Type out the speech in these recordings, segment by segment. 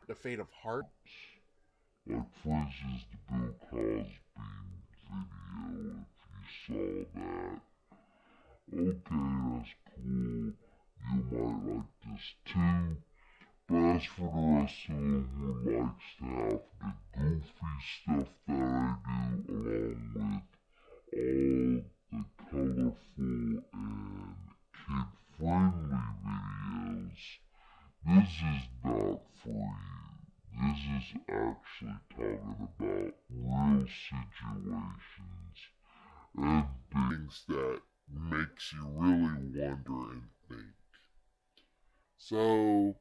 The Fate of Heart. Like, for instance, the Bill Cosby video, if you saw that. Okay, that's cool. You might like this too. But as for the rest of them who likes to have the goofy stuff that I do, along with all the colorful and kid-friendly videos, this is not for you. This is actually talking about real situations and things that makes you really wonder and think. So,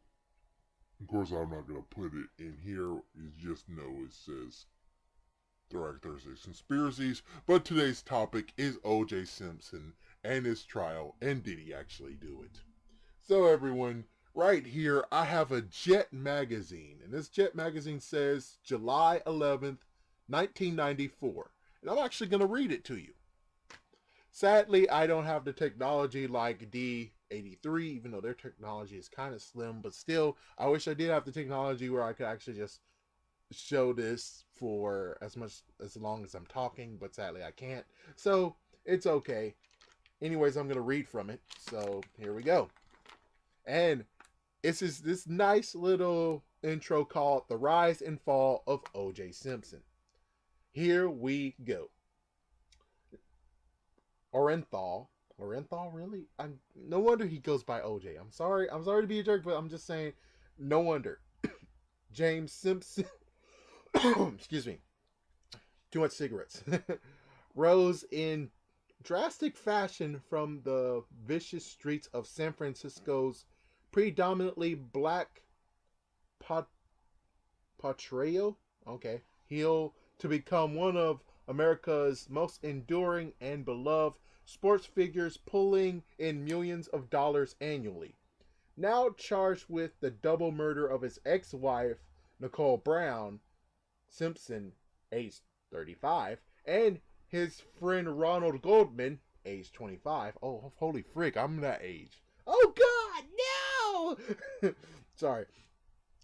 of course, I'm not going to put it in here. You just know it says Throwback Thursdays Conspiracies. But today's topic is O.J. Simpson and his trial, and did he actually do it? So, everyone, right here, I have a Jet magazine, and this Jet magazine says July 11th, 1994. And I'm actually going to read it to you. Sadly, I don't have the technology like D83, even though their technology is kind of slim, but still, I wish I did have the technology where I could actually just show this for as long as I'm talking, but sadly I can't. So, it's okay. Anyways, I'm going to read from it. So, here we go. And it's this nice little intro called The Rise and Fall of O.J. Simpson. Here we go. Orenthal, really? No wonder he goes by OJ. I'm sorry to be a jerk, but I'm just saying, no wonder. James Simpson, excuse me, too much cigarettes, rose in drastic fashion from the vicious streets of San Francisco's predominantly black pot- portrayal. Okay, heel to become one of America's most enduring and beloved sports figures, pulling in millions of dollars annually. Now charged with the double murder of his ex-wife, Nicole Brown Simpson, age 35, and his friend Ronald Goldman, age 25. Oh, holy frick, I'm that age. Oh, God, no! Sorry.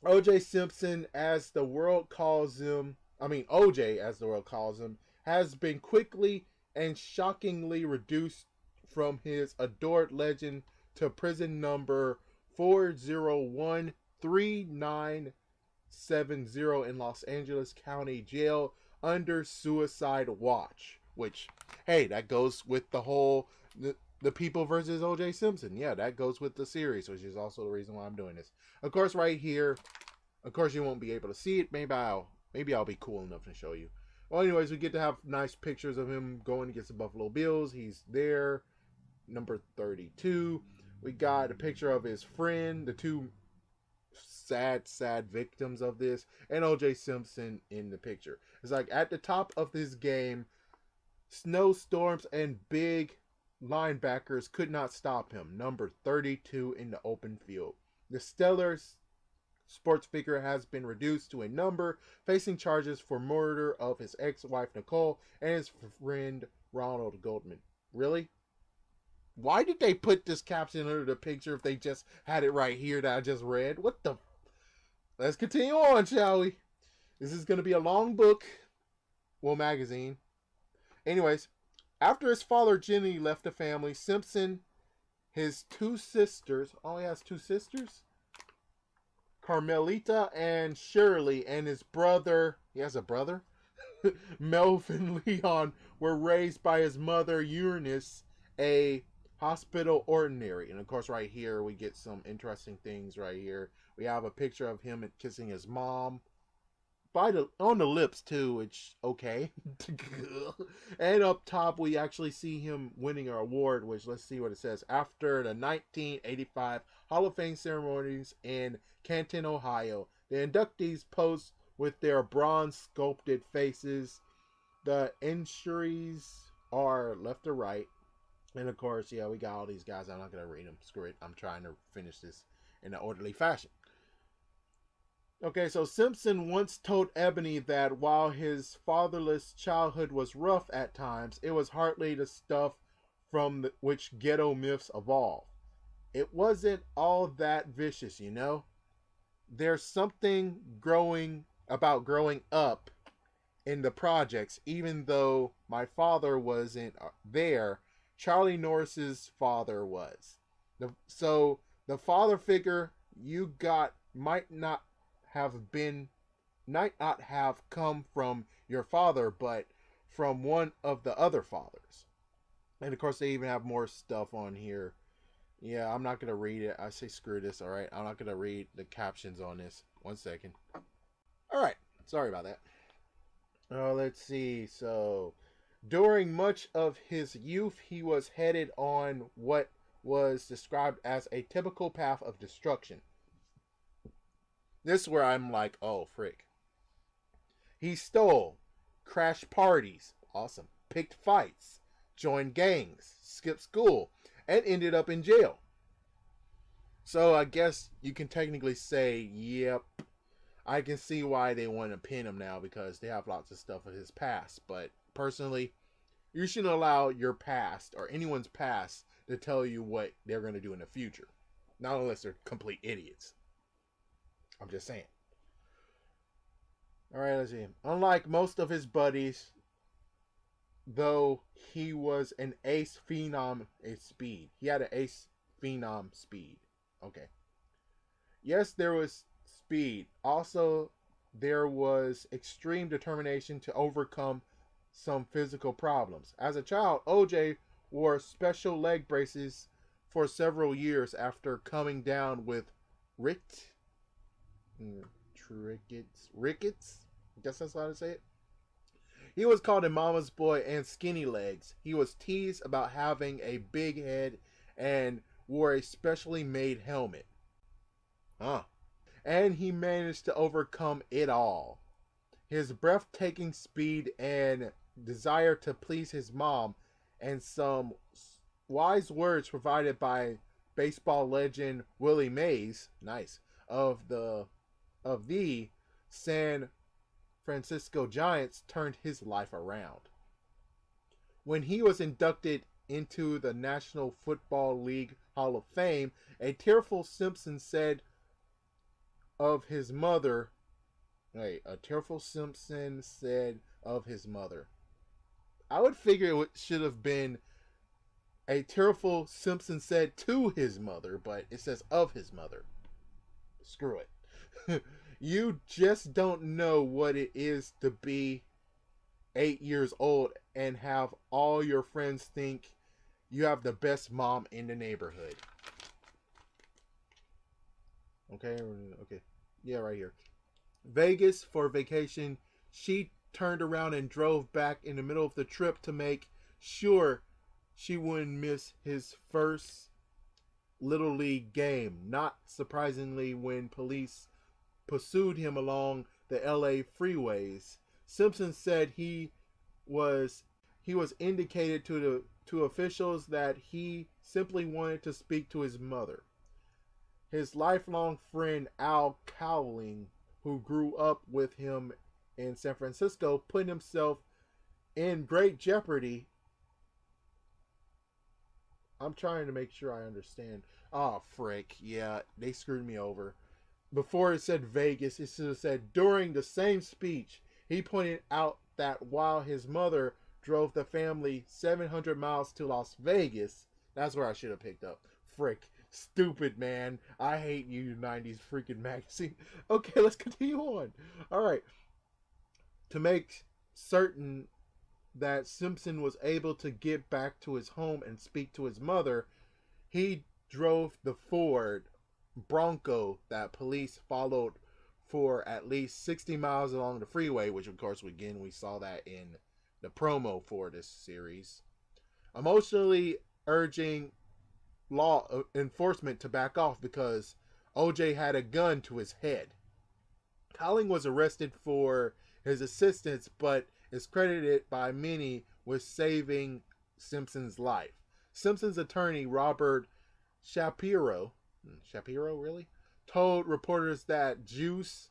O.J. Simpson, as the world calls him, OJ, as the world calls him, has been quickly and shockingly reduced from his adored legend to prison number 4013970 in Los Angeles County Jail under suicide watch. Which, hey, that goes with the People versus O.J. Simpson. Yeah, that goes with the series, which is also the reason why I'm doing this. Of course, right here, of course, you won't be able to see it. Maybe I'll be cool enough to show you. Well, anyways, we get to have nice pictures of him going against the Buffalo Bills. He's there, number 32. We got a picture of his friend, the two sad victims of this, and O.J. Simpson in the picture. It's like at the top of this game, snowstorms and big linebackers could not stop him. Number 32 in the open field. The stellar sports figure has been reduced to a number, facing charges for murder of his ex-wife Nicole and his friend Ronald Goldman. Really? Why did they put this caption under the picture if they just had it right here that I just read? What the? Let's continue on, shall we? This is going to be a long book. Well, magazine. Anyways, after his father Jimmy left the family, Simpson, his two sisters, he has two sisters? Carmelita and Shirley, and his brother, he has a brother? Melvin Leon, were raised by his mother Eunice, a hospital ordinary. And of course, right here, we get some interesting things right here. We have a picture of him kissing his mom. On the lips too, which okay. And up top we actually see him winning an award, which let's see what it says. After the 1985 Hall of Fame ceremonies in Canton, Ohio, the inductees pose with their bronze sculpted faces. The entries are left to right. And of course, yeah, we got all these guys. I'm not gonna read them. Screw it. I'm trying to finish this in an orderly fashion. Okay, so Simpson once told Ebony that while his fatherless childhood was rough at times, it was hardly the stuff from which ghetto myths evolve. It wasn't all that vicious, you know? there's something growing about growing up in the projects, even though my father wasn't there. Charlie Norris's father was. So the father figure you got have been might not have come from your father, but from one of the other fathers. And of course, they even have more stuff on here. Yeah, I'm not gonna read it. I say screw this. All right, I'm not gonna read the captions on this. 1 second. All right, sorry about that. Let's see. So, during much of his youth, he was headed on what was described as a typical path of destruction. This is where I'm like, oh, frick. He stole, crashed parties, awesome, picked fights, joined gangs, skipped school, and ended up in jail. So I guess you can technically say, yep, I can see why they want to pin him now because they have lots of stuff of his past. But personally, you shouldn't allow your past or anyone's past to tell you what they're going to do in the future. Not unless they're complete idiots. I'm just saying. All right, let's see. Unlike most of his buddies, though, he was an ace phenom at speed. He had an ace phenom speed. Okay. Yes, there was speed. Also, there was extreme determination to overcome some physical problems. As a child, OJ wore special leg braces for several years after coming down with rickets. I guess that's how to say it. He was called a mama's boy and skinny legs. He was teased about having a big head and wore a specially made helmet. Huh. And he managed to overcome it all. His breathtaking speed and desire to please his mom, and some wise words provided by baseball legend Willie Mays, nice, of the San Francisco Giants turned his life around. When he was inducted into the National Football League Hall of Fame, a tearful Simpson said of his mother, a tearful Simpson said of his mother. I would figure it should have been a tearful Simpson said to his mother, but it says of his mother. Screw it. You just don't know what it is to be 8 years old and have all your friends think you have the best mom in the neighborhood. Okay. Yeah, right here. Vegas for vacation. She turned around and drove back in the middle of the trip to make sure she wouldn't miss his first Little League game. Not surprisingly, when police pursued him along the LA freeways, Simpson said he was indicated to officials that he simply wanted to speak to his mother. His lifelong friend Al Cowling, who grew up with him in San Francisco, put himself in great jeopardy. I'm trying to make sure I understand. Oh, frick. Yeah, they screwed me over. Before it said Vegas, it should have said during the same speech, he pointed out that while his mother drove the family 700 miles to Las Vegas, that's where I should have picked up. Frick. Stupid, man. I hate you, 90s freaking magazine. Okay, let's continue on. All right. To make certain that Simpson was able to get back to his home and speak to his mother, he drove the Ford Bronco that police followed for at least 60 miles along the freeway, which of course again we saw that in the promo for this series, emotionally urging law enforcement to back off because OJ had a gun to his head. Cowling was arrested for his assistance, but is credited by many with saving Simpson's life. Simpson's attorney, Robert Shapiro, really? Told reporters that Juice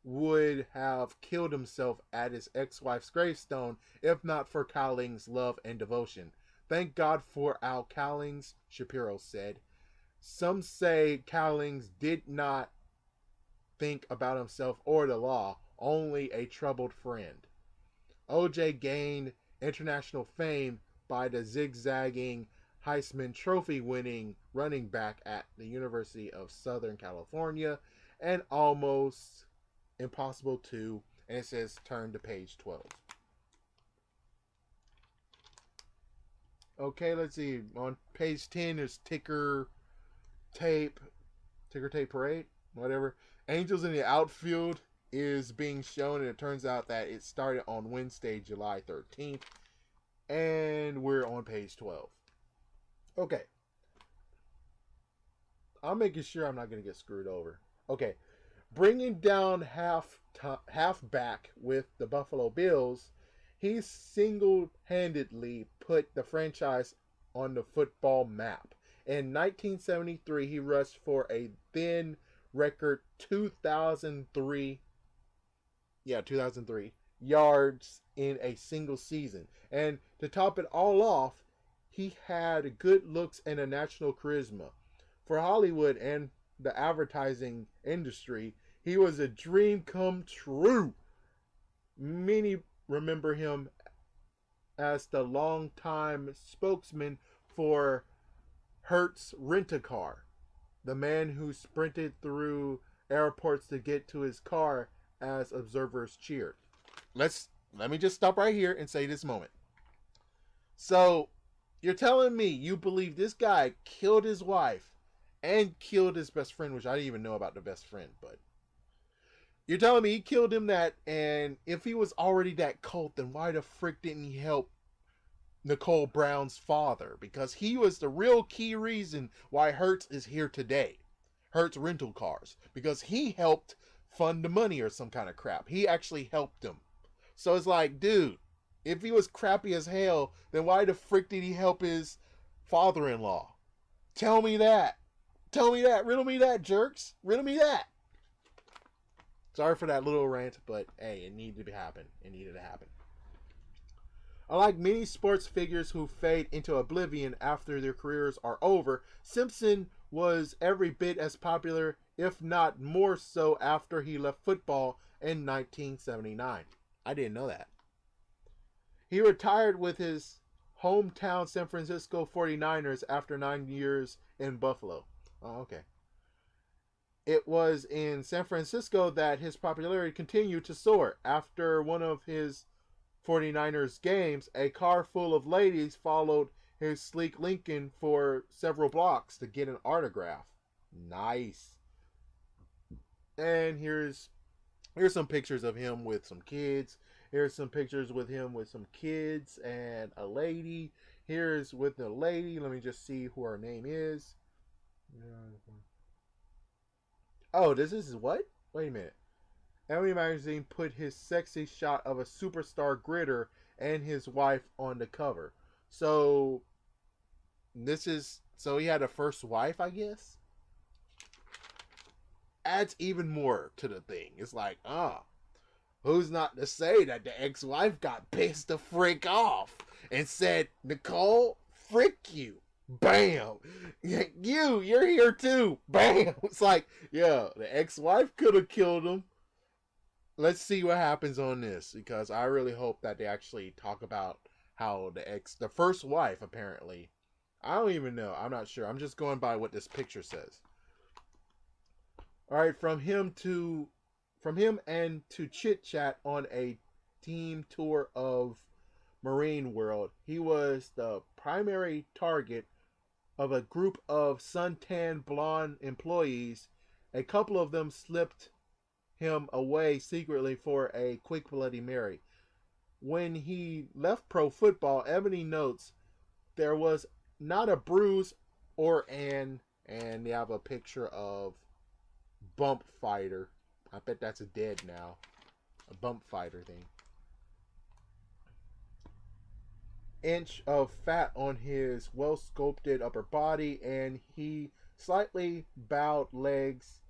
would have killed himself at his ex-wife's gravestone if not for Cowling's love and devotion. Thank God for Al Cowlings, Shapiro said. Some say Cowlings did not think about himself or the law, only a troubled friend. OJ gained international fame by the zigzagging Heisman Trophy winning running back at the University of Southern California and Almost Impossible 2. And it says turn to page 12. Okay, let's see. On page 10 is tape parade, whatever. Angels in the Outfield is being shown, and it turns out that it started on Wednesday, July 13th, and we're on page 12. Okay. I'm making sure I'm not going to get screwed over. Okay. Bringing down halfback with the Buffalo Bills, he single-handedly put the franchise on the football map. In 1973, he rushed for a then record 2003 yards in a single season. And to top it all off, he had good looks and a national charisma. For Hollywood and the advertising industry, he was a dream come true. Many remember him as the longtime spokesman for Hertz Rent-A-Car, the man who sprinted through airports to get to his car as observers cheered. Let me just stop right here and say this moment. So, you're telling me you believe this guy killed his wife and killed his best friend, which I didn't even know about the best friend, but you're telling me he killed him that, and if he was already that cult, then why the frick didn't he help Nicole Brown's father? Because he was the real key reason why Hertz is here today. Hertz Rental Cars. Because he helped fund the money or some kind of crap. He actually helped him. So it's like, dude, if he was crappy as hell, then why the frick did he help his father-in-law? Tell me that. Tell me that. Riddle me that, jerks. Riddle me that. Sorry for that little rant, but hey, it needed to happen. It needed to happen. Unlike many sports figures who fade into oblivion after their careers are over, Simpson was every bit as popular, if not more so, after he left football in 1979. I didn't know that. He retired with his hometown San Francisco 49ers after 9 years in Buffalo. Oh, okay. It was in San Francisco that his popularity continued to soar. After one of his 49ers games, a car full of ladies followed his sleek Lincoln for several blocks to get an autograph. Nice. And here's some pictures of him with some kids. Here's some pictures with him with some kids and a lady. Here's with the lady. Let me just see who her name is. Oh, this is what? Wait a minute. Emily Magazine put his sexy shot of a superstar gritter and his wife on the cover. So so he had a first wife, I guess? Adds even more to the thing. It's like, who's not to say that the ex-wife got pissed the frick off and said, Nicole, frick you. Bam! You're here too. Bam! It's like, yeah, the ex-wife could have killed him. Let's see what happens on this, because I really hope that they actually talk about how the first wife, apparently, I don't even know. I'm not sure. I'm just going by what this picture says. All right, from him and to Chit Chat on a team tour of Marine World, he was the primary target of a group of suntan blonde employees. A couple of them slipped him away secretly for a quick Bloody Mary. When he left pro football, Ebony notes there was not a bruise or and they have a picture of Bump Fighter. I bet that's a dead now. A Bump Fighter thing. Inch of fat on his well-sculpted upper body, and he slightly bound legs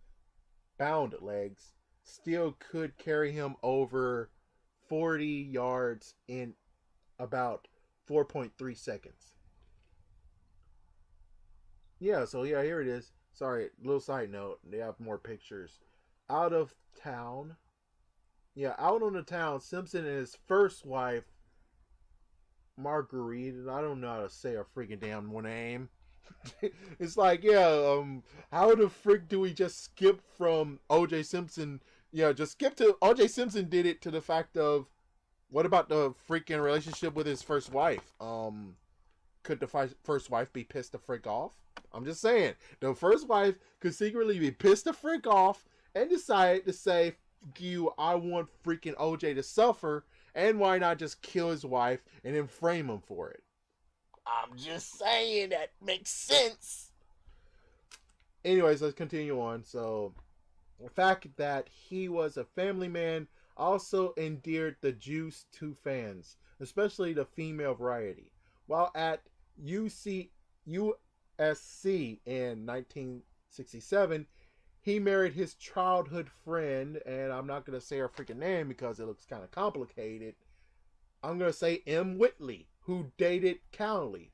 still could carry him over 40 yards in about 4.3 seconds. Yeah, so yeah, here it is. Sorry, little side note. They have more pictures. out of town. Yeah, out on the town, Simpson and his first wife, Marguerite, and I don't know how to say her freaking damn name. It's like, yeah, how the frick do we just skip from OJ Simpson? Yeah, just skip to OJ Simpson did it to the fact of what about the freaking relationship with his first wife? Could the first wife be pissed the frick off? I'm just saying, the first wife could secretly be pissed the frick off and decide to say, you, I want freaking OJ to suffer, and why not just kill his wife and then frame him for it? I'm just saying that makes sense. Anyways, let's continue on. So, the fact that he was a family man also endeared the juice to fans, especially the female variety. While at UC, USC in 1967, he married his childhood friend, and I'm not going to say her freaking name because it looks kind of complicated. I'm going to say M. Whitley, who had dated Cowlings.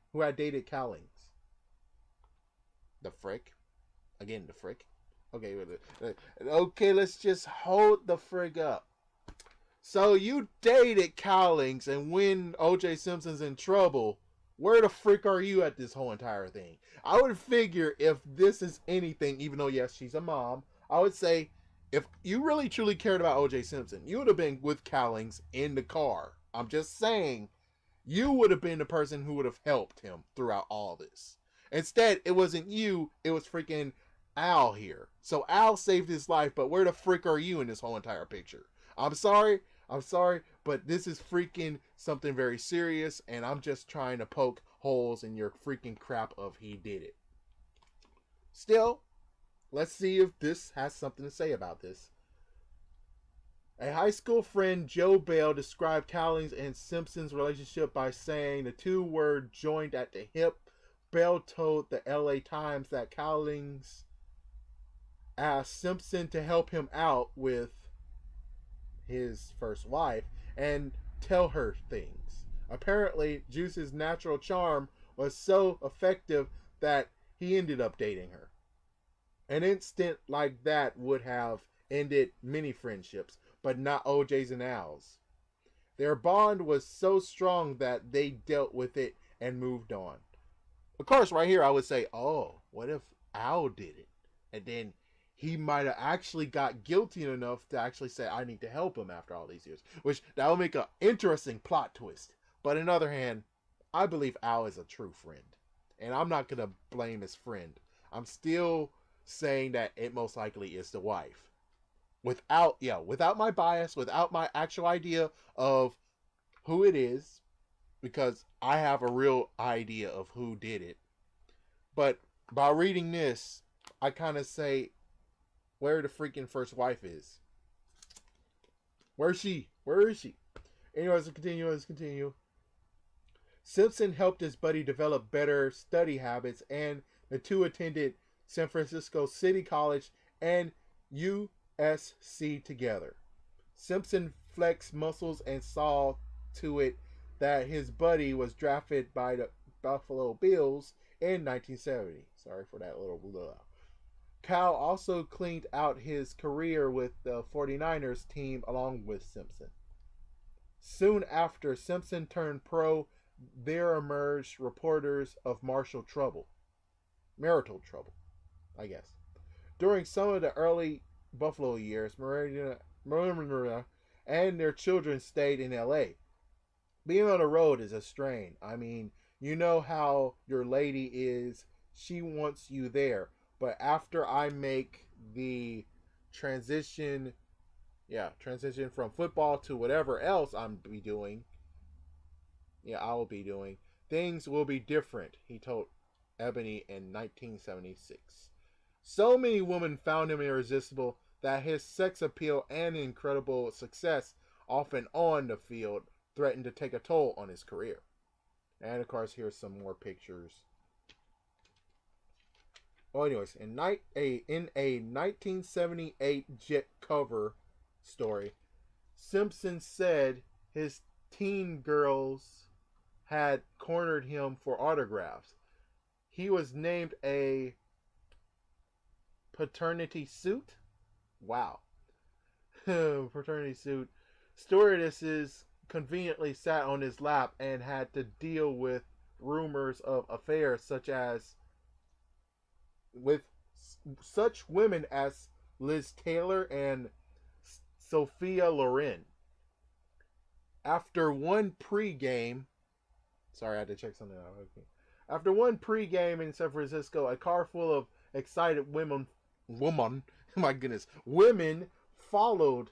The frick. Again, the frick. Okay, let's just hold the frick up. So you dated Cowlings, and when OJ Simpson's in trouble, where the frick are you at this whole entire thing? I would figure if this is anything, even though yes, she's a mom, I would say if you really truly cared about OJ Simpson, you would have been with Cowlings in the car. I'm just saying, you would have been the person who would have helped him throughout all this. Instead, it wasn't you, it was freaking Al here. So Al saved his life, but where the frick are you in this whole entire picture? I'm sorry, but this is freaking something very serious, and I'm just trying to poke holes in your freaking crap of he did it. Still, let's see if this has something to say about this. A high school friend, Joe Bell, described Cowlings and Simpson's relationship by saying the two were joined at the hip. Bell told the LA Times that Cowlings asked Simpson to help him out with his first wife and tell her things. Apparently, Juice's natural charm was so effective that he ended up dating her. An instant like that would have ended many friendships, but not OJ's and Al's. Their bond was so strong that they dealt with it and moved on. Of course, right here I would say, oh, what if Al did it? And then he might have actually got guilty enough to actually say, I need to help him after all these years. Which, that would make an interesting plot twist. But on the other hand, I believe Al is a true friend. And I'm not going to blame his friend. I'm still saying that it most likely is the wife. Without my bias, without my actual idea of who it is, because I have a real idea of who did it. But by reading this, I kind of say where the freaking first wife is. Where is she? Anyways, let's continue. Simpson helped his buddy develop better study habits, and the two attended San Francisco City College and USC together. Simpson flexed muscles and saw to it that his buddy was drafted by the Buffalo Bills in 1970. Sorry for that little blah. Cal also cleaned out his career with the 49ers team along with Simpson. Soon after Simpson turned pro, there emerged reporters of marital trouble, I guess. During some of the early Buffalo years, Marina and their children stayed in LA. Being on the road is a strain. I mean, you know how your lady is, she wants you there. But after I make the transition from football to whatever else I will be doing, things will be different, he told Ebony in 1976. So many women found him irresistible that his sex appeal and incredible success off and on the field threatened to take a toll on his career. And of course, here's some more pictures. Well, anyways, in a 1978 Jet cover story, Simpson said his teen girls had cornered him for autographs. He was named a paternity suit. Wow. Fraternity suit. Stewardesses conveniently sat on his lap and had to deal with rumors of affairs such as with such women as Liz Taylor and Sophia Loren. After one pregame, sorry, I had to check something out. Okay. After one pregame in San Francisco, a car full of excited woman, my goodness, women followed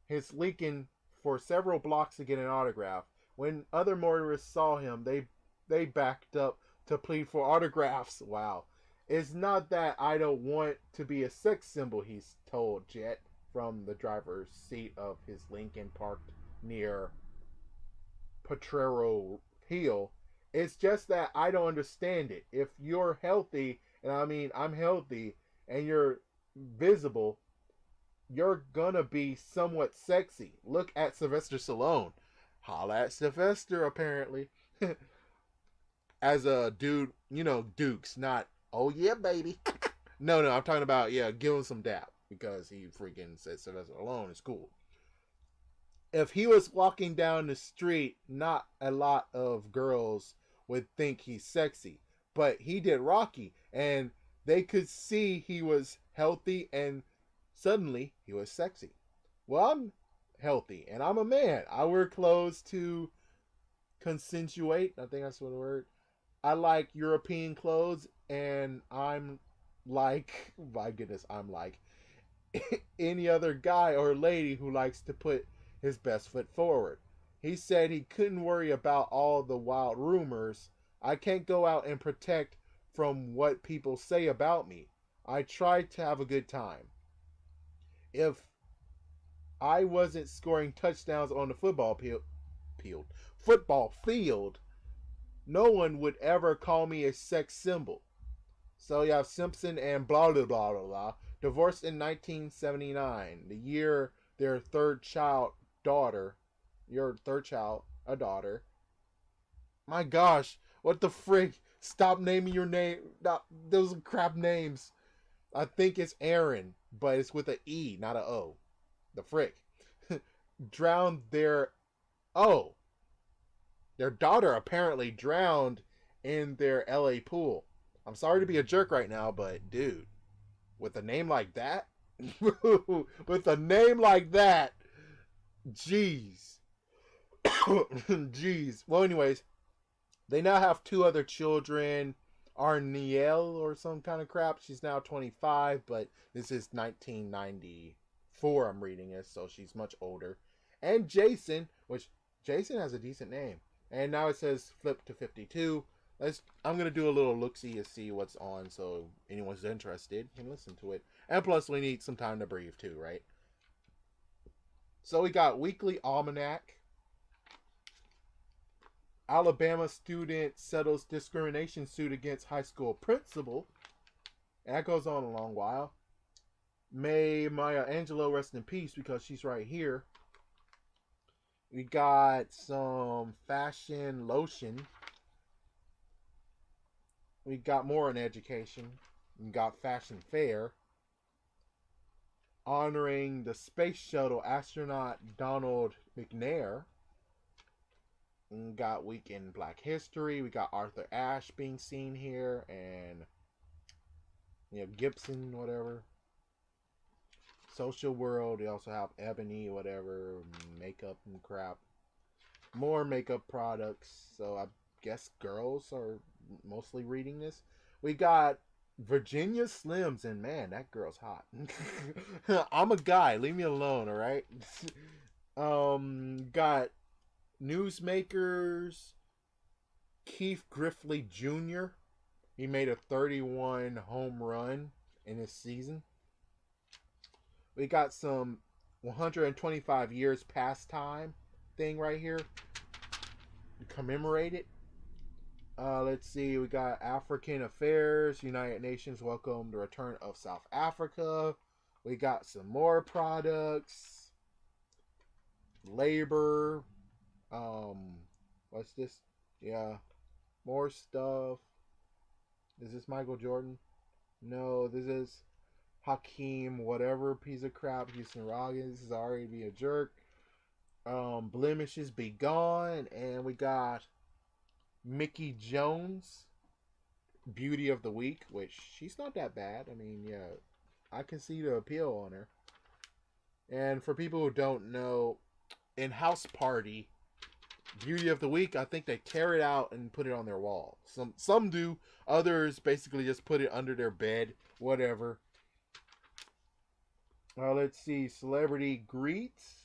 his Lincoln for several blocks to get an autograph. When other motorists saw him, they backed up to plead for autographs. Wow. It's not that I don't want to be a sex symbol, he's told Jet from the driver's seat of his Lincoln parked near Potrero Hill. It's just that I don't understand it. If you're healthy, and I mean I'm healthy, and you're visible, you're gonna be somewhat sexy. Look at Sylvester Stallone. Holla at Sylvester, apparently. As a dude, Dukes, not, oh yeah, baby. No, I'm talking about, yeah, give him some dap because he freaking said Sylvester Stallone is cool. If he was walking down the street, not a lot of girls would think he's sexy. But he did Rocky, and they could see he was healthy, and suddenly he was sexy. Well, I'm healthy, and I'm a man. I wear clothes to consensuate. I think that's what the word. I like European clothes, and I'm like, my goodness, I'm like any other guy or lady who likes to put his best foot forward. He said he couldn't worry about all the wild rumors. I can't go out and protect from what people say about me. I try to have a good time. If I wasn't scoring touchdowns on the football field, no one would ever call me a sex symbol. So you have Simpson and blah blah blah blah blah. Divorced in 1979, the year their third child, a daughter. My gosh, what the frick? Stop naming your name. Those are crap names. I think it's Aaron, but it's with an E, not a O. The frick. Drowned their. Oh, their daughter apparently drowned in their LA pool. I'm sorry to be a jerk right now, but dude, with a name like that, with a name like that, jeez, jeez. Well, anyways, they now have two other children. Arnielle or some kind of crap. She's now 25, but this is 1994. I'm reading this, so she's much older. And Jason, which Jason has a decent name. And now it says flip to 52. I'm gonna do a little look-see to see what's on, so anyone's interested can listen to it. And plus, we need some time to breathe too, right? So we got Weekly Almanac. Alabama student settles discrimination suit against high school principal. And that goes on a long while. May Maya Angelou rest in peace because she's right here. We got some fashion lotion. We got more in education. We got fashion fair. Honoring the space shuttle astronaut Donald McNair. We got Week in Black History. We got Arthur Ashe being seen here. And Gibson, whatever. Social World. They also have Ebony, whatever. Makeup and crap. More makeup products. So I guess girls are mostly reading this. We got Virginia Slims, and man, that girl's hot. I'm a guy. Leave me alone, all right? Got Newsmakers. Keith Griffey Jr. He made a 31 home run in this season. We got some 125 years pastime thing right here to commemorate it. Let's see. We got African Affairs. United Nations welcome the return of South Africa. We got some more products. Labor. What's this? Yeah. More stuff. Is this Michael Jordan? No, this is Hakeem, whatever piece of crap, Houston Rockets is already be a jerk. Blemishes be gone, and we got Mickey Jones, Beauty of the Week, which she's not that bad. I mean, yeah, I can see the appeal on her. And for people who don't know, in House Party, Beauty of the Week, I think they tear it out and put it on their wall. Some do, others basically just put it under their bed, whatever. Let's see, Celebrity Greets,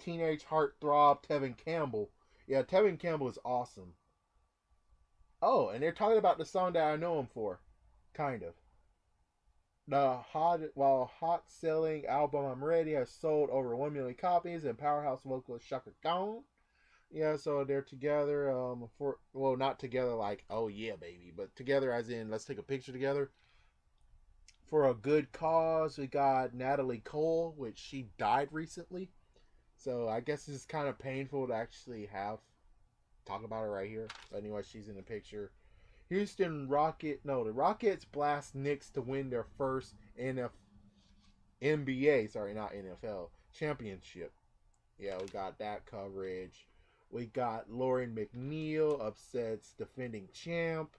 Teenage Heartthrob, Tevin Campbell. Yeah, Tevin Campbell is awesome. Oh, and they're talking about the song that I know him for, kind of. The hot selling album I'm Ready has sold over 1 million copies, and powerhouse vocalist Shaka Khan. Yeah, so they're together for, well, not together like, oh yeah baby, but together as in let's take a picture together for a good cause. We got Natalie Cole, which she died recently, so I guess it's kind of painful to actually have talk about her right here. But anyway, she's in the picture. The Rockets blast Knicks to win their first NBA, sorry, not NFL, championship. Yeah, we got that coverage. We got Lauren McNeil upsets defending champ.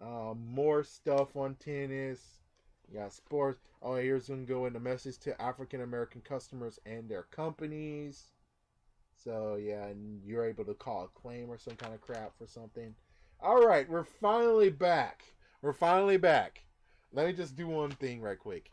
More stuff on tennis. You got sports. Oh, here's going to go into message to African American customers and their companies. So, yeah, and you're able to call a claim or some kind of crap for something. All right, we're finally back. We're finally back. Let me just do one thing right quick.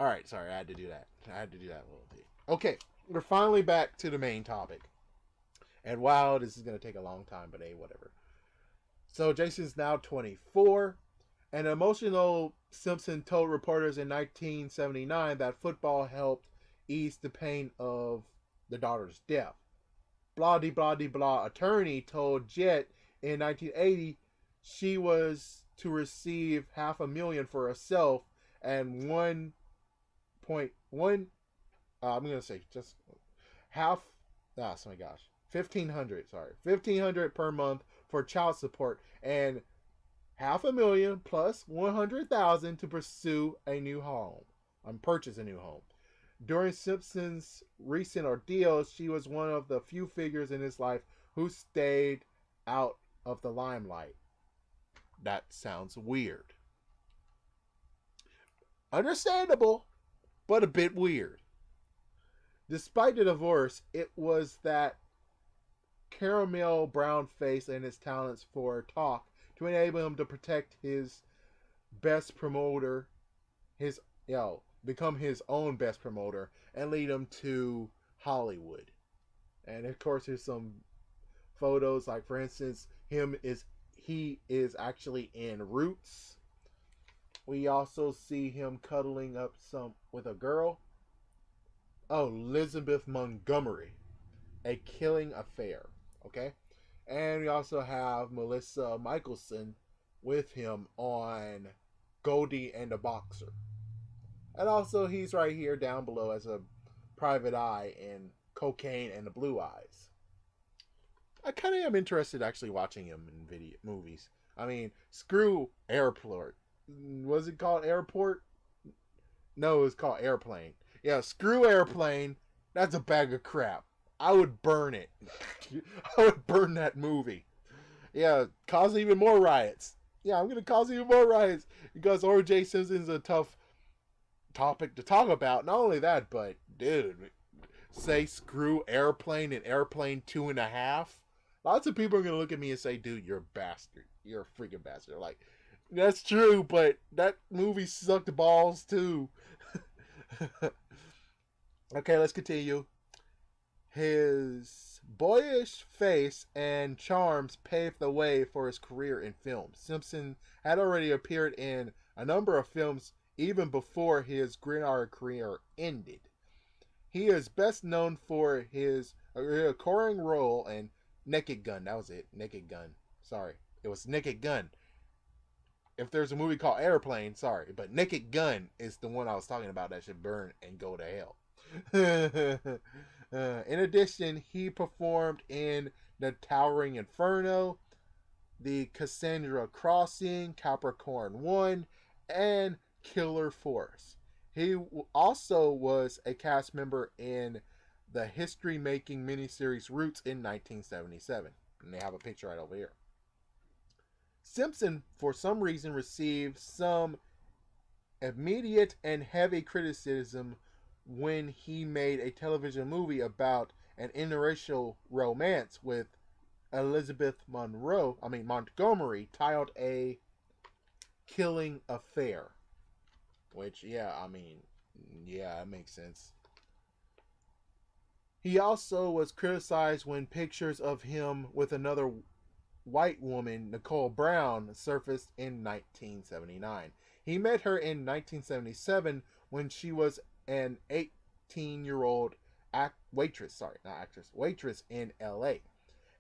All right, sorry, I had to do that. I had to do that little thing. Okay, we're finally back to the main topic. And wow, this is going to take a long time, but hey, whatever. So Jason's now 24. An emotional Simpson told reporters in 1979 that football helped ease the pain of the daughter's death. Blah de blah de blah attorney told Jet in 1980 she was to receive $500,000 for herself and 1.1. I'm gonna say just half. Oh my gosh, 1,500. Sorry, 1,500 per month for child support and $500,000 plus 100,000 to pursue a new home. Purchase a new home. During Simpson's recent ordeal, she was one of the few figures in his life who stayed out of the limelight. That sounds weird. Understandable, but a bit weird. Despite the divorce, it was that caramel brown face and his talents for talk to enable him to protect his best promoter, become his own best promoter, and lead him to Hollywood. And of course, there's some photos, like for instance, he is actually in Roots. We also see him cuddling up with a girl. Oh, Elizabeth Montgomery, A Killing Affair. Okay, and we also have Melissa Michelson with him on Goldie and the Boxer. And also, he's right here down below as a private eye in Cocaine and the Blue Eyes. I kind of am interested actually watching him in movies. I mean, screw Airport. Was it called Airport? No, it was called Airplane. Yeah, screw Airplane. That's a bag of crap. I would burn it. I would burn that movie. Yeah, cause even more riots. Yeah, I'm going to cause even more riots because O.J. Simpson's a tough topic to talk about. Not only that, but, dude, say screw Airplane and Airplane 2.5. Lots of people are going to look at me and say, dude, you're a bastard. You're a freaking bastard. Like, that's true, but that movie sucked balls, too. Okay, let's continue. His boyish face and charms paved the way for his career in film. Simpson had already appeared in a number of films even before his gridiron career ended. He is best known for his recurring role in Naked Gun. That was it. Naked Gun. Sorry. It was Naked Gun. If there's a movie called Airplane, sorry. But Naked Gun is the one I was talking about that should burn and go to hell. In addition, he performed in The Towering Inferno, The Cassandra Crossing, Capricorn 1, and Killer Force. He also was a cast member in the history making miniseries Roots in 1977. And they have a picture right over here. Simpson, for some reason, received some immediate and heavy criticism when he made a television movie about an interracial romance with Elizabeth Montgomery, titled A Killing Affair. Which, yeah, it makes sense. He also was criticized when pictures of him with another white woman, Nicole Brown, surfaced in 1979. He met her in 1977 when she was an 18-year-old waitress in LA,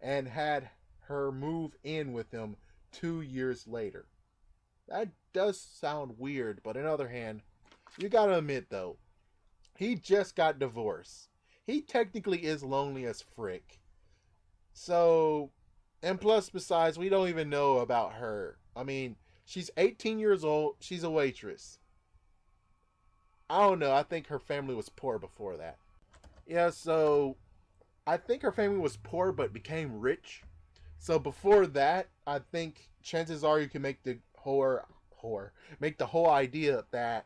and had her move in with him 2 years later. That does sound weird, but on the other hand, you gotta admit though, he just got divorced. He technically is lonely as frick. So, and plus, besides, we don't even know about her. She's 18 years old. She's a waitress. I don't know. I think her family was poor before that. Yeah, so I think her family was poor but became rich. So before that, I think chances are you can make the make the whole idea that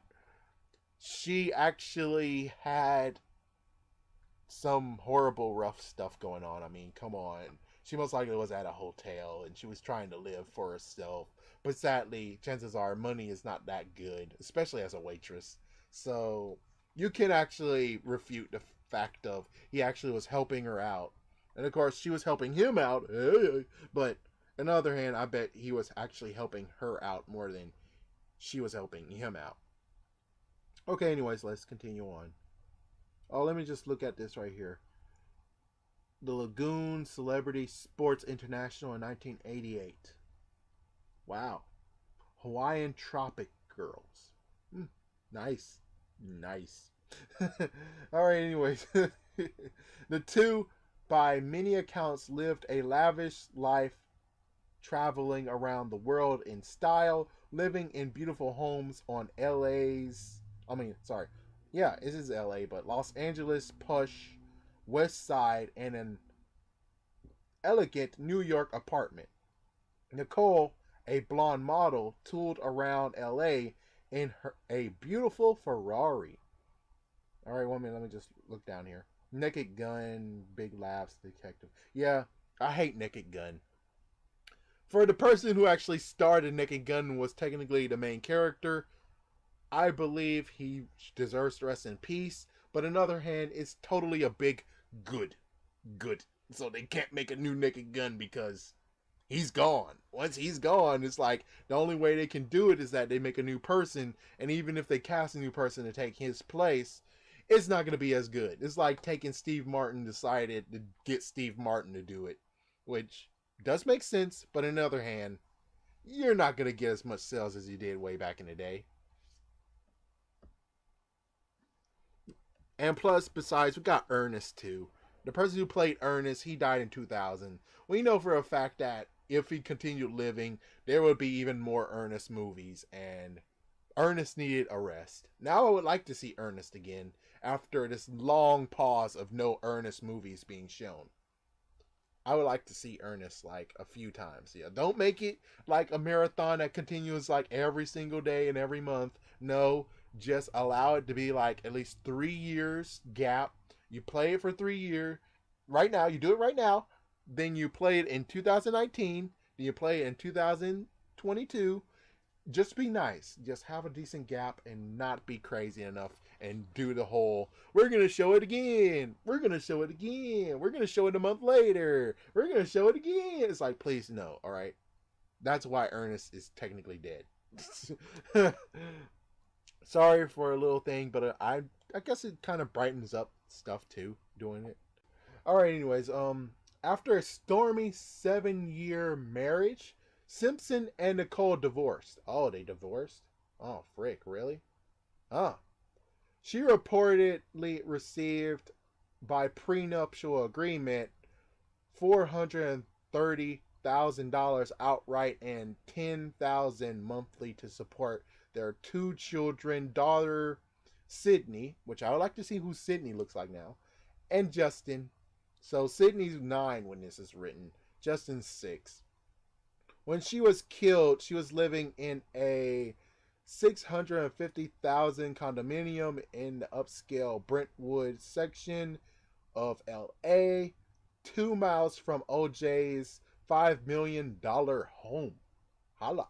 she actually had some horrible rough stuff going on. Come on. She most likely was at a hotel and she was trying to live for herself. But sadly, chances are money is not that good, especially as a waitress. So you can actually refute the fact of he actually was helping her out. And of course, she was helping him out. But on the other hand, I bet he was actually helping her out more than she was helping him out. Okay, anyways, let's continue on. Oh, let me just look at this right here. The Lagoon Celebrity Sports International in 1988. Wow. Hawaiian Tropic Girls. Nice. Nice. Alright, anyways. The two, by many accounts, lived a lavish life, traveling around the world in style, living in beautiful homes on this is LA, but Los Angeles plush West Side, and an elegant New York apartment. Nicole, a blonde model, tooled around LA in a beautiful Ferrari. Alright, 1 minute, let me just look down here. Naked Gun, Big Laughs, Detective. Yeah, I hate Naked Gun. For the person who actually started Naked Gun and was technically the main character, I believe he deserves to rest in peace. But on the other hand, it's totally a big good. So they can't make a new Naked Gun because he's gone. Once he's gone, it's like the only way they can do it is that they make a new person. And even if they cast a new person to take his place, it's not going to be as good. It's like taking Steve Martin, decided to get Steve Martin to do it, which does make sense. But on the other hand, you're not going to get as much sales as you did way back in the day. And plus, besides, we got Ernest too. The person who played Ernest, he died in 2000. We know for a fact that if he continued living, there would be even more Ernest movies, and Ernest needed a rest. Now I would like to see Ernest again after this long pause of no Ernest movies being shown. I would like to see Ernest like a few times. Yeah, don't make it like a marathon that continues like every single day and every month. No, just allow it to be like at least 3 years gap. You play it for 3 years. Right now, you do it right now. Then you play it in 2019. Then you play it in 2022. Just be nice. Just have a decent gap and not be crazy enough and do the whole, we're going to show it again. We're going to show it again. We're going to show it a month later. We're going to show it again. It's like, please no. All right. That's why Ernest is technically dead. Sorry for a little thing, but I guess it kind of brightens up stuff too, doing it. Alright, anyways, after a stormy 7-year marriage, Simpson and Nicole divorced. Oh, they divorced? Oh, frick, really? Huh. She reportedly received by prenuptial agreement $430,000 outright and $10,000 monthly to support their two children, daughter Sydney, which I would like to see who Sydney looks like now, and Justin. So Sydney's 9 when this is written. Justin's 6. When she was killed, she was living in a 650,000 condominium in the upscale Brentwood section of LA, 2 miles from OJ's $5 million home. Holla.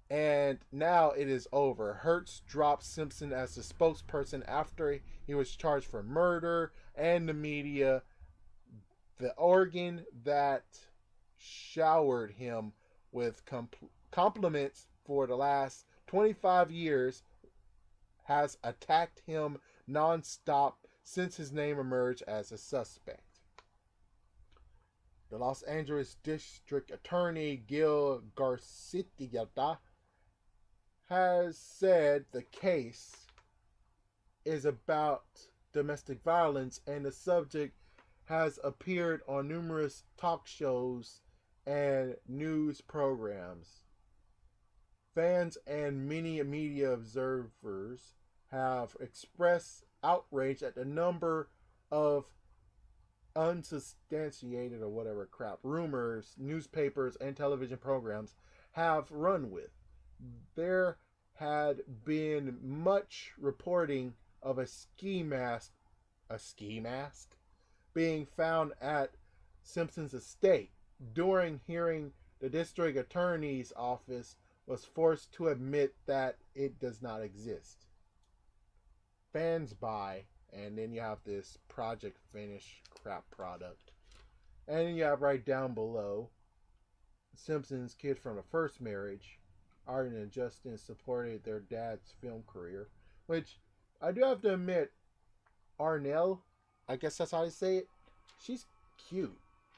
And now it is over. Hertz dropped Simpson as the spokesperson after he was charged for murder, and the media, the organ that showered him with compliments for the last 25 years, has attacked him nonstop since his name emerged as a suspect. The Los Angeles District Attorney Gil Garcia has said the case is about domestic violence, and the subject has appeared on numerous talk shows and news programs. Fans and many media observers have expressed outrage at the number of unsubstantiated or whatever crap rumors newspapers and television programs have run with. There had been much reporting of a ski mask being found at Simpson's estate. During hearing, the district attorney's office was forced to admit that it does not exist. Fans buy, and then you have this project finish crap product. And then you have right down below, Simpson's kids from the first marriage, Arden and Justin, supported their dad's film career, which I do have to admit, Arnell, I guess that's how I say it, she's cute.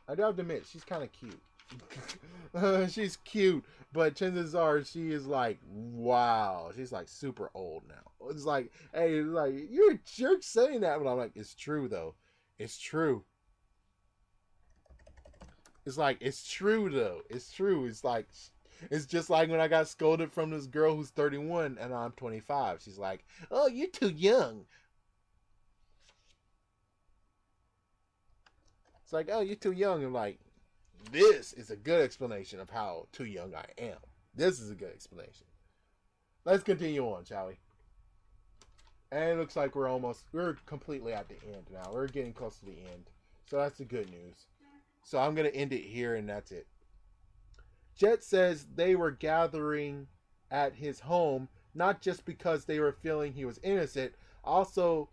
I do have to admit, she's kind of cute. She's cute, but chances are she is like, wow, she's like super old now. It's like, hey, it's like, you're a jerk saying that, but I'm like, it's true though. It's true. It's like, it's true though. It's true. It's like, it's just like when I got scolded from this girl who's 31 and I'm 25. She's like, oh, you're too young. It's like, oh, you're too young. I'm like, this is a good explanation of how too young I am. This is a good explanation. Let's continue on, shall we? And it looks like we're completely at the end now. We're getting close to the end. So that's the good news. So I'm going to end it here, and that's it. Jet says they were gathering at his home, not just because they were feeling he was innocent, also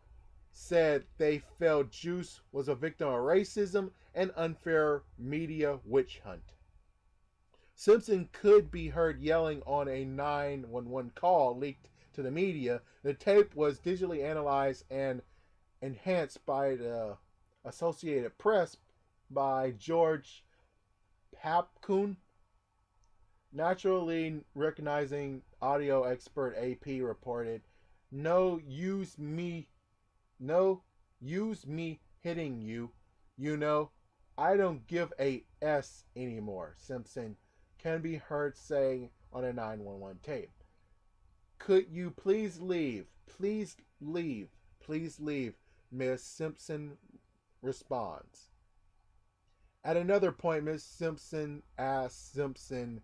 said they felt Juice was a victim of racism and unfair media witch hunt. Simpson could be heard yelling on a 911 call leaked to the media. The tape was digitally analyzed and enhanced by the Associated Press by George Papkun. Naturally recognizing audio expert AP reported, no use me hitting you, you know, I don't give a S anymore, Simpson can be heard saying on a 911 tape. Could you please leave? Please leave. Please leave, Miss Simpson responds. At another point, Miss Simpson asks Simpson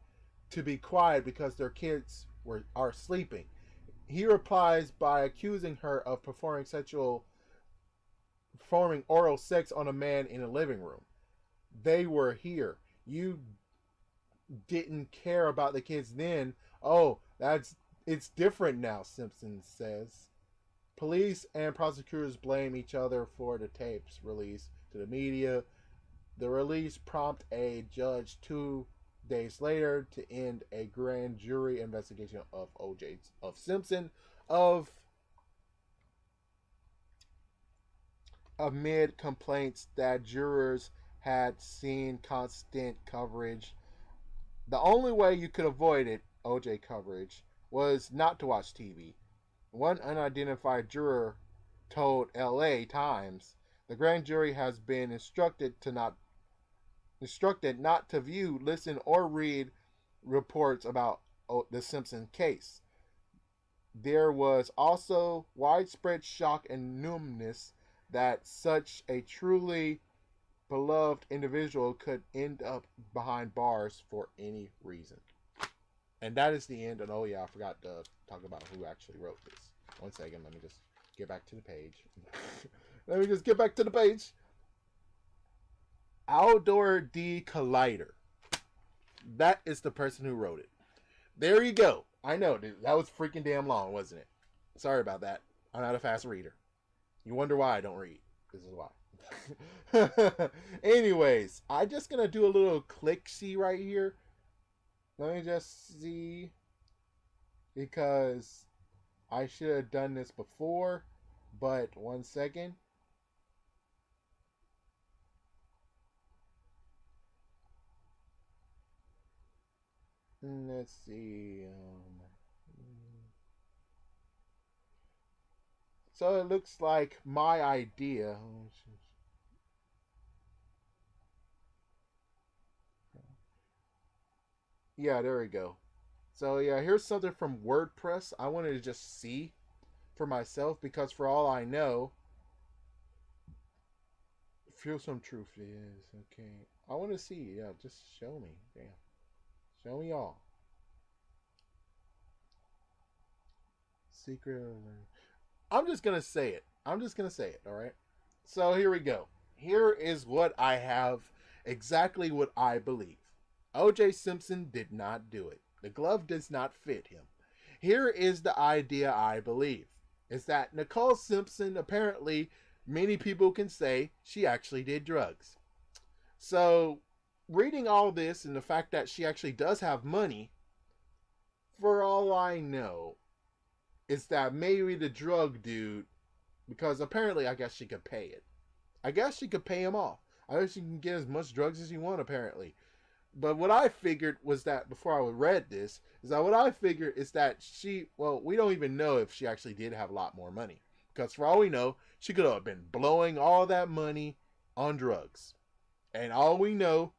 to be quiet because their kids are sleeping. He replies by accusing her of performing oral sex on a man in a living room. They were here. You didn't care about the kids then. Oh, it's different now, Simpson says. Police and prosecutors blame each other for the tapes released to the media. The release prompted a judge 2 days later to end a grand jury investigation of Simpson amid complaints that jurors had seen constant coverage. The only way you could avoid it, OJ coverage, was not to watch TV. One unidentified juror told LA Times, the grand jury has been instructed not to view, listen, or read reports about the Simpson case. There was also widespread shock and numbness that such a truly beloved individual could end up behind bars for any reason. And that is the end. And oh yeah, I forgot to talk about who actually wrote this. One second, let me just get back to the page. Let me just get back to the page. Outdoor D. Collider. That is the person who wrote it. There you go. I know, dude. That was freaking damn long, wasn't it? Sorry about that. I'm not a fast reader. You wonder why I don't read. This is why. Anyways, I'm just going to do a little click-see right here. Let me just see. Because I should have done this before. But one second. Let's see. So it looks like my idea. Yeah, there we go. So yeah, here's something from WordPress. I wanted to just see for myself because for all I know, feel some truth is okay. I want to see. Yeah, just show me. Damn, show me all. Secret. I'm just gonna say it. I'm just gonna say it. All right. So here we go. Here is what I have. Exactly what I believe. O.J. Simpson did not do it. The glove does not fit him. Here is the idea I believe. Is that Nicole Simpson, apparently, many people can say she actually did drugs. So, reading all this and the fact that she actually does have money, for all I know, is that maybe the drug dude, because apparently I guess she could pay it. I guess she could pay him off. I guess she can get as much drugs as you want, apparently. But what I figured was that before I read this, is that what I figured is that she, well, we don't even know if she actually did have a lot more money. Because for all we know, she could have been blowing all that money on drugs. And all we know,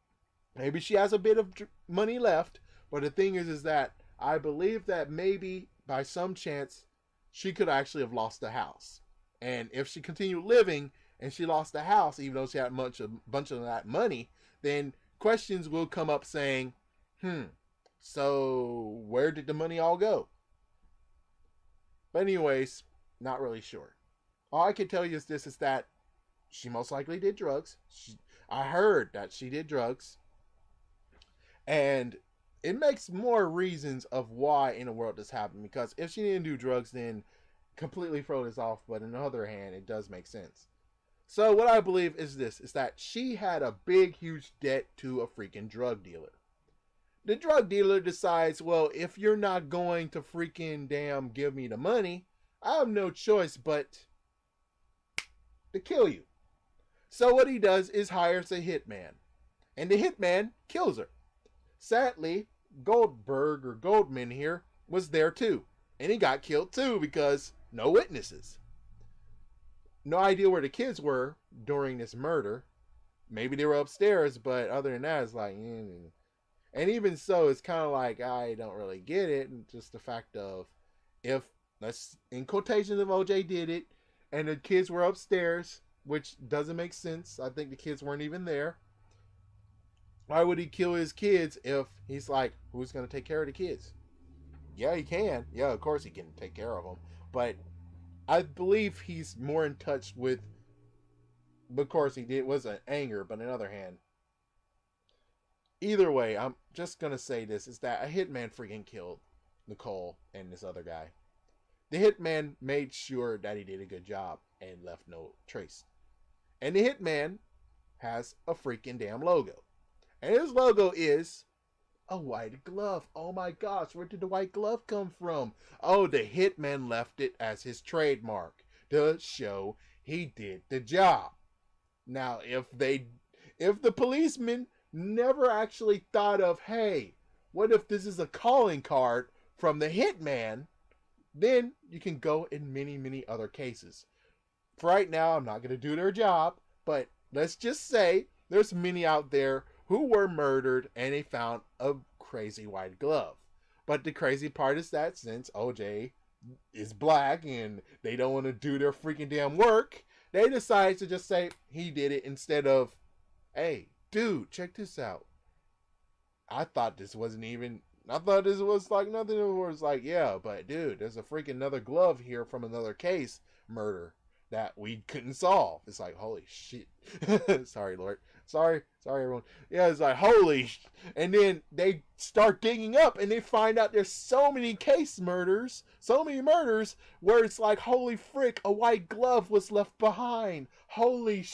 maybe she has a bit of money left. But the thing is that I believe that maybe by some chance, she could actually have lost the house. And if she continued living and she lost the house, even though she had a bunch of that money, then questions will come up saying, so where did the money all go? But anyways, not really sure. All I can tell you is this, is that she most likely did drugs. I heard that she did drugs. And it makes more reasons of why in the world this happened. Because if she didn't do drugs, then completely throw this off. But on the other hand, it does make sense. So what I believe is this, is that she had a big, huge debt to a freaking drug dealer. The drug dealer decides, well, if you're not going to freaking damn give me the money, I have no choice but to kill you. So what he does is hires a hitman. And the hitman kills her. Sadly, Goldman here was there too. And he got killed too because no witnesses. No idea where the kids were during this murder. Maybe they were upstairs, but other than that, it's like, and even so, it's kind of like I don't really get it. And just the fact of, if let's in quotations, if OJ did it, and the kids were upstairs, which doesn't make sense. I think the kids weren't even there. Why would he kill his kids if he's like, who's going to take care of the kids? Yeah, he can. Yeah, of course he can take care of them, but I believe he's more in touch with, of course he did, was an anger, but on the other hand, either way, I'm just going to say this, is that a hitman freaking killed Nicole and this other guy. The hitman made sure that he did a good job and left no trace. And the hitman has a freaking damn logo. And his logo is a white glove. Oh my gosh, where did the white glove come from? Oh, the hitman left it as his trademark to show he did the job. Now, if the policeman never actually thought of, hey, what if this is a calling card from the hitman? Then you can go in many, many other cases. For right now, I'm not going to do their job, but let's just say there's many out there who were murdered and they found a crazy white glove. But the crazy part is that since OJ is black and they don't want to do their freaking damn work, they decide to just say he did it instead of, hey, dude, check this out. I thought this wasn't even. I thought this was like nothing. It was like, yeah, but dude, there's a freaking another glove here from another case murder that we couldn't solve. It's like, holy shit. Sorry, Lord. Sorry, everyone. Yeah, it's like, holy. And then they start digging up and they find out there's so many case murders, so many murders, where it's like, holy frick, a white glove was left behind. Holy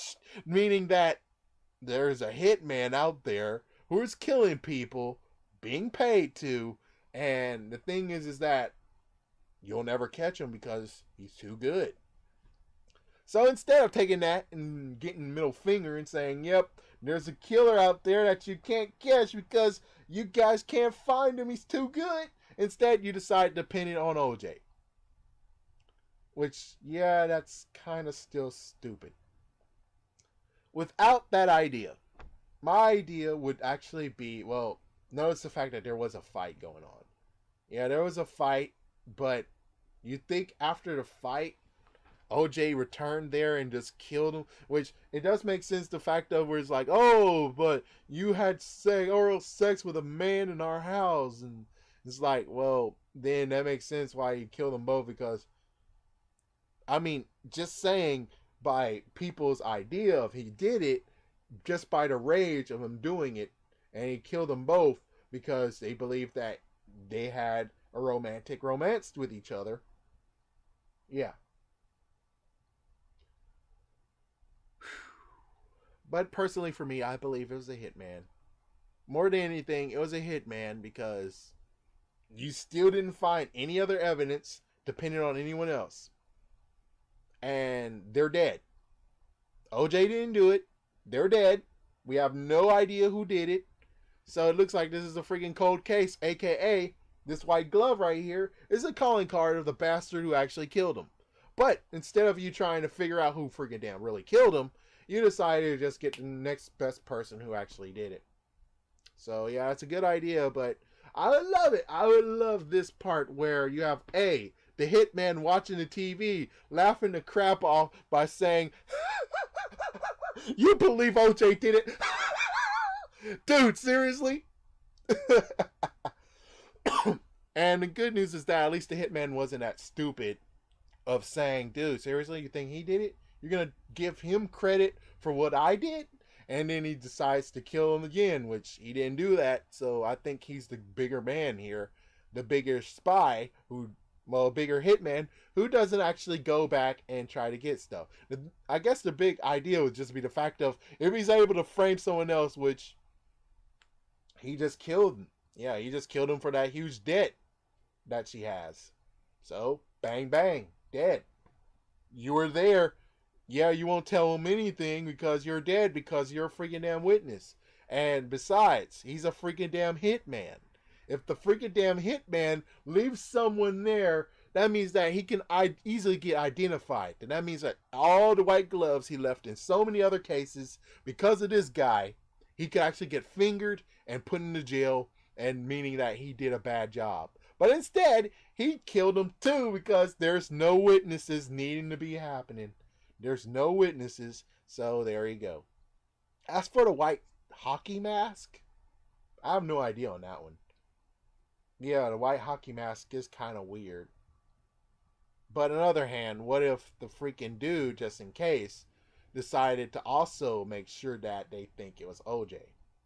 meaning that there's a hitman out there who is killing people, being paid to, and the thing is that you'll never catch him because he's too good. So instead of taking that and getting middle finger and saying, yep, there's a killer out there that you can't catch because you guys can't find him, he's too good, instead you decide to pin it on OJ. Which, yeah, that's kind of still stupid. Without that idea, my idea would actually be, well, notice the fact that there was a fight going on. Yeah, there was a fight, but you think after the fight, OJ returned there and just killed him, which it does make sense, the fact of where it's like, oh, but you had oral sex with a man in our house, and it's like, well, then that makes sense why he killed them both, because, I mean, just saying, by people's idea of he did it, just by the rage of him doing it, and he killed them both because they believed that they had a romantic romance with each other. Yeah. But personally for me, I believe it was a hitman. More than anything, it was a hitman because you still didn't find any other evidence depending on anyone else. And they're dead. OJ didn't do it. They're dead. We have no idea who did it. So it looks like this is a freaking cold case, aka this white glove right here is a calling card of the bastard who actually killed him. But instead of you trying to figure out who freaking damn really killed him, you decided to just get the next best person who actually did it. So yeah, it's a good idea, but I would love it. I would love this part where you have the hitman watching the TV, laughing the crap off by saying, you believe OJ did it? Dude, seriously? And the good news is that at least the hitman wasn't that stupid of saying, dude, seriously, you think he did it? You're going to give him credit for what I did? And then he decides to kill him again, which he didn't do that. So I think he's the bigger man here, the bigger spy, bigger hitman, who doesn't actually go back and try to get stuff. I guess the big idea would just be the fact of if he's able to frame someone else, which he just killed him. Yeah, he just killed him for that huge debt that she has. So, bang, bang, dead. You were there. Yeah, you won't tell him anything because you're dead because you're a freaking damn witness. And besides, he's a freaking damn hitman. If the freaking damn hitman leaves someone there, that means that he can easily get identified. And that means that all the white gloves he left in so many other cases, because of this guy, he could actually get fingered and put into jail, and meaning that he did a bad job. But instead, he killed him too because there's no witnesses needing to be happening. There's no witnesses, so there you go. As for the white hockey mask, I have no idea on that one. Yeah, the white hockey mask is kind of weird. But on the other hand, what if the freaking dude, just in case, decided to also make sure that they think it was OJ?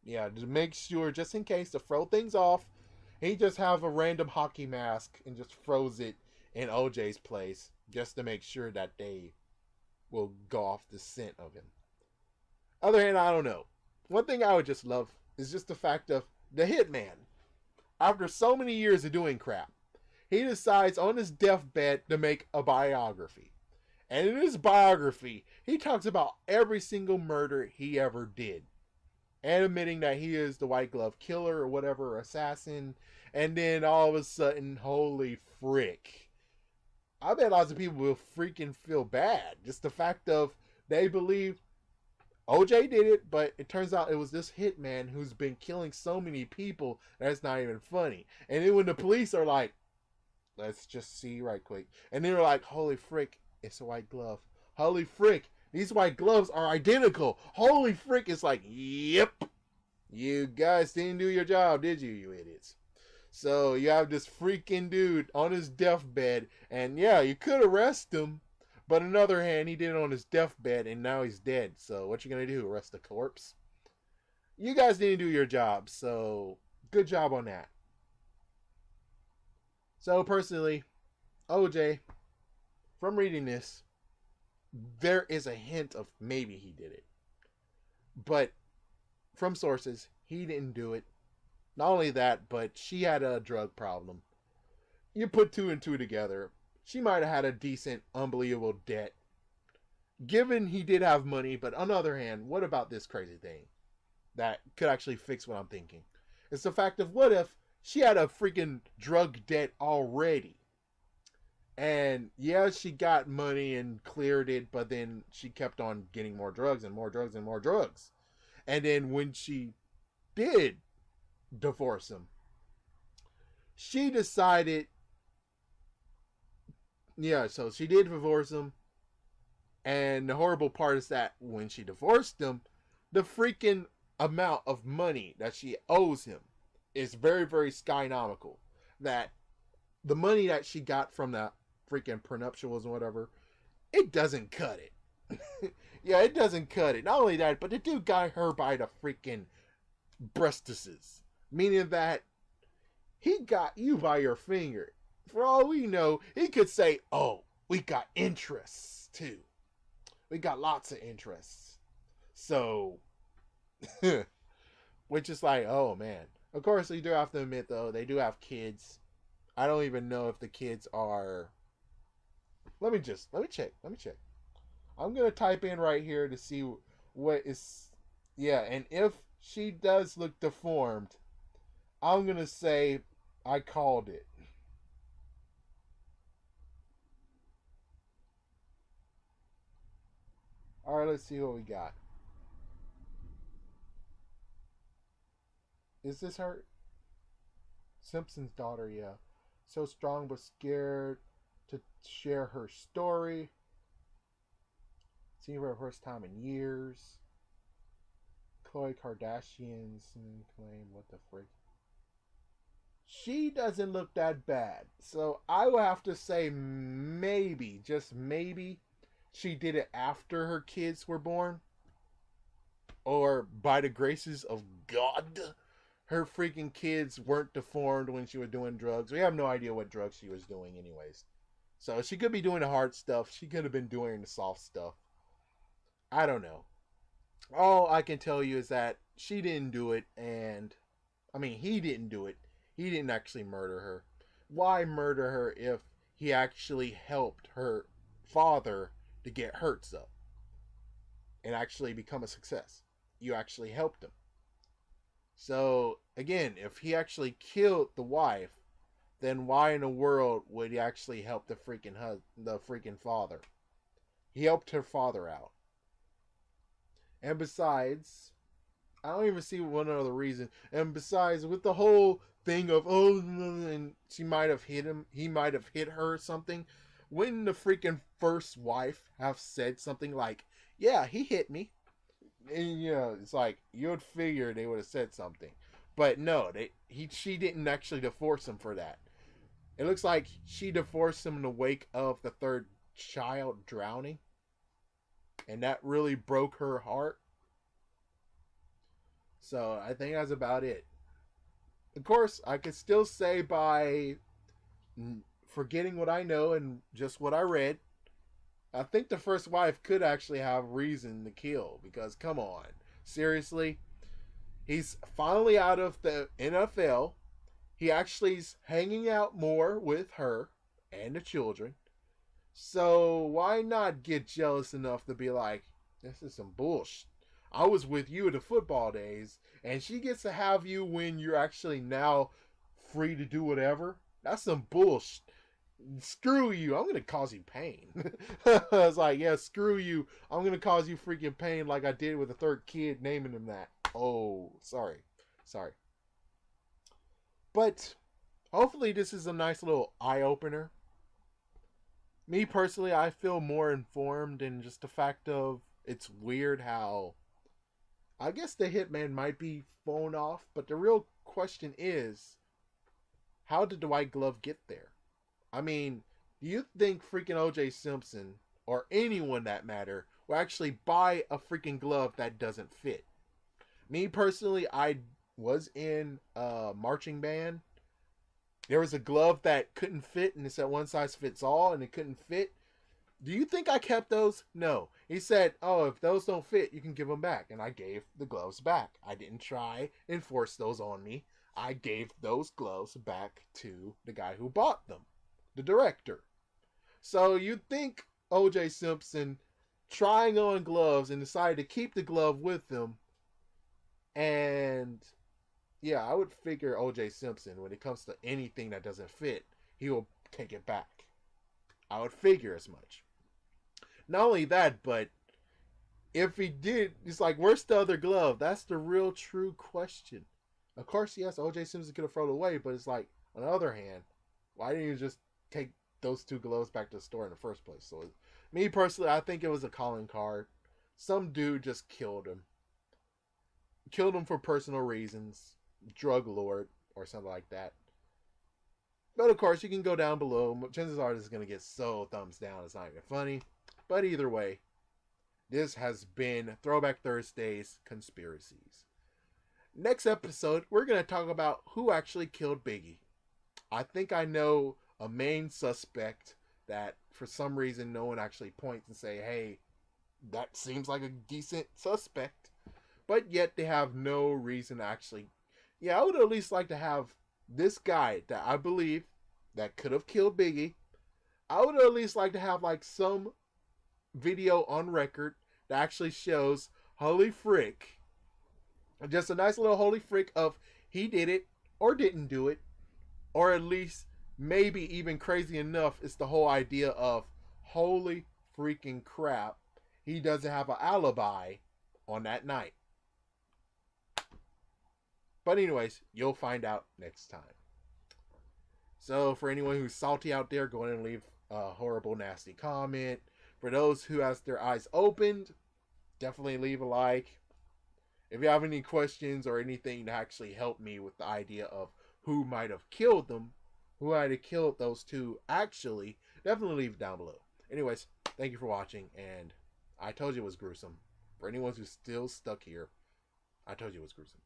Yeah, to make sure, just in case, to throw things off, he just have a random hockey mask and just froze it in OJ's place, just to make sure that they will go off the scent of him. Other hand, I don't know. One thing I would just love is just the fact of the hitman, after so many years of doing crap, he decides on his deathbed to make a biography. And in his biography, he talks about every single murder he ever did. And admitting that he is the white glove killer or whatever, assassin. And then all of a sudden, holy frick, I bet lots of people will freaking feel bad. Just the fact of they believe OJ did it, but it turns out it was this hitman who's been killing so many people that's not even funny. And then when the police are like, let's just see right quick. And then they're like, holy frick, it's a white glove. Holy frick, these white gloves are identical. Holy frick, it's like, yep. You guys didn't do your job, did you, you idiots? So you have this freaking dude on his deathbed, and yeah, you could arrest him, but on the other hand, he did it on his deathbed, and now he's dead. So what you gonna do? Arrest the corpse? You guys didn't do your job, so good job on that. So personally, OJ, from reading this, there is a hint of maybe he did it, but from sources, he didn't do it. Not only that, but she had a drug problem. You put two and two together, she might have had a decent, unbelievable debt. Given he did have money, but on the other hand, what about this crazy thing that could actually fix what I'm thinking? It's the fact of what if she had a freaking drug debt already? And yeah, she got money and cleared it, but then she kept on getting more drugs and more drugs and more drugs. And then when she did divorce him, she decided, yeah, so she did divorce him. And the horrible part is that when she divorced him, the freaking amount of money that she owes him is very, very skynomical. That the money that she got from the freaking prenuptials and whatever, it doesn't cut it. Yeah, it doesn't cut it. Not only that, but the dude got her by the freaking breastises. Meaning that he got you by your finger. For all we know, he could say, oh, we got interests too. We got lots of interests. So, which is like, oh man. Of course, you do have to admit, though, they do have kids. I don't even know if the kids are. Let me check. I'm going to type in right here to see what is. Yeah, and if she does look deformed, I'm going to say I called it. Alright, let's see what we got. Is this her? Simpson's daughter, yeah. So strong but scared to share her story. Seeing for the first time in years. Khloe Kardashian's claim, what the frick. She doesn't look that bad. So I will have to say maybe, just maybe, she did it after her kids were born. Or by the graces of God, her freaking kids weren't deformed when she was doing drugs. We have no idea what drugs she was doing anyways. So she could be doing the hard stuff. She could have been doing the soft stuff. I don't know. All I can tell you is that she didn't do it, and I mean, he didn't do it. He didn't actually murder her. Why murder her if he actually helped her father to get hurts up and actually become a success? You actually helped him. So again, if he actually killed the wife, then why in the world would he actually help the freaking father? He helped her father out. And besides, I don't even see one other reason. And besides, with the whole thing of, oh, and she might have hit him, he might have hit her or something. Wouldn't the freaking first wife have said something like, yeah, he hit me? And you know, it's like, you would figure they would have said something. But no, she didn't actually divorce him for that. It looks like she divorced him in the wake of the third child drowning. And that really broke her heart. So I think that's about it. Of course, I could still say by forgetting what I know and just what I read, I think the first wife could actually have reason to kill. Because, come on. Seriously? He's finally out of the NFL. He actually is hanging out more with her and the children. So why not get jealous enough to be like, this is some bullshit. I was with you in the football days, and she gets to have you when you're actually now free to do whatever. That's some bullshit. screw you, I'm gonna cause you pain. I was like, yeah, screw you, I'm gonna cause you freaking pain like I did with the third kid, naming him that. Oh, sorry. But hopefully this is a nice little eye-opener. Me personally, I feel more informed in just the fact of it's weird how I guess the hitman might be phone off, but the real question is, how did the white glove get there? I mean, do you think freaking OJ Simpson or anyone that matter will actually buy a freaking glove that doesn't fit? Me personally, I was in a marching band. There was a glove that couldn't fit, and it said one size fits all, and it couldn't fit. Do you think I kept those? No. He said, oh, if those don't fit, you can give them back. And I gave the gloves back. I didn't try and force those on me. I gave those gloves back to the guy who bought them, the director. So you'd think OJ Simpson trying on gloves and decided to keep the glove with him. And yeah, I would figure OJ Simpson, when it comes to anything that doesn't fit, he will take it back. I would figure as much. Not only that, but if he did, it's like, where's the other glove? That's the real true question. Of course, yes, OJ Simpson could have thrown it away, but it's like, on the other hand, why didn't you just take those two gloves back to the store in the first place? So, me personally, I think it was a calling card. Some dude just killed him. Killed him for personal reasons. Drug lord or something like that. But of course, you can go down below. Chances are this is going to get so thumbs down, it's not even funny. But either way, this has been Throwback Thursday's Conspiracies. Next episode, we're going to talk about who actually killed Biggie. I think I know a main suspect that for some reason no one actually points and say, hey, that seems like a decent suspect. But yet they have no reason to actually... Yeah, I would at least like to have this guy that I believe that could have killed Biggie. I would at least like to have like some video on record that actually shows holy frick, just a nice little holy frick of he did it or didn't do it, or at least maybe even crazy enough is the whole idea of holy freaking crap, he doesn't have an alibi on that night. But anyways, you'll find out next time. So for anyone who's salty out there, go ahead and leave a horrible, nasty comment. For those who has their eyes opened, definitely leave a like. If you have any questions or anything to actually help me with the idea of who might have killed them, who might have killed those two actually, definitely leave it down below. Anyways, thank you for watching, and I told you it was gruesome. For anyone who's still stuck here, I told you it was gruesome.